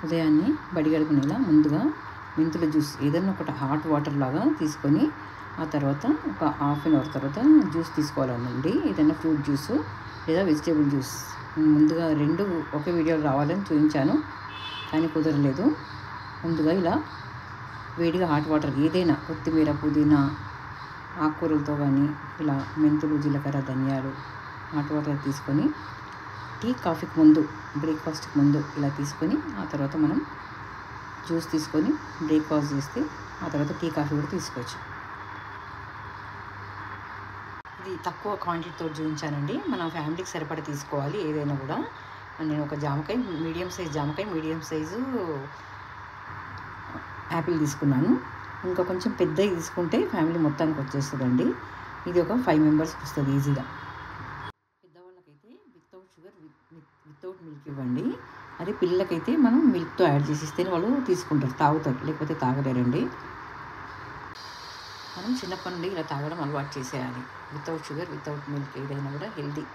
ఉదయాన్నే బడిగడుకునేలా ముందుగా మెంతుల జ్యూస్ ఏదైనా ఒకటి హాట్ వాటర్ లాగా తీసుకొని ఆ తర్వాత ఒక హాఫ్ అన్ అవర్ తర్వాత జ్యూస్ తీసుకోవాలండి. ఏదైనా ఫ్రూట్ జ్యూస్ లేదా వెజిటేబుల్ జ్యూస్. ముందుగా రెండు ఒకే వీడియోలో రావాలని చూపించాను, కానీ కుదరలేదు. ముందుగా ఇలా వేడిగా హాట్ వాటర్ ఏదైనా కొత్తిమీర, పుదీనా, ఆకుకూరలతో కానీ ఇలా మెంతులు, జీలకర్ర, ధనియాలు హాట్ వాటర్ తీసుకొని టీ, కాఫీకి ముందు, బ్రేక్ఫాస్ట్కి ముందు ఇలా తీసుకొని ఆ తర్వాత మనం జ్యూస్ తీసుకొని బ్రేక్ఫాస్ట్ చేస్తే ఆ తర్వాత టీ, కాఫీ కూడా తీసుకోవచ్చు. ఇది తక్కువ క్వాంటిటీతో చూపించానండి. మన ఫ్యామిలీకి సరిపడా తీసుకోవాలి ఏదైనా కూడా. నేను ఒక జామకాయ, మీడియం సైజు యాపిల్ తీసుకున్నాను. ఇంకా కొంచెం పెద్దవి తీసుకుంటే ఫ్యామిలీ మొత్తానికి వచ్చేస్తుందండి. ఇది ఒక 5 మెంబర్స్కి వస్తుంది ఈజీగా. పెద్దవాళ్ళకైతే వితౌట్ షుగర్, వితౌట్ మిల్క్ ఇవ్వండి. అదే పిల్లలకైతే మనం మిల్క్తో యాడ్ చేసి ఇస్తేనే వాళ్ళు తీసుకుంటారు, తాగుతారు, లేకపోతే తాగలేరండి. మనం చిన్నప్పటి నుండి ఇలా తాగడం అలవాటు చేసేయాలి. వితౌట్ షుగర్, వితౌట్ మిల్క్ ఏదైనా కూడా హెల్దీ.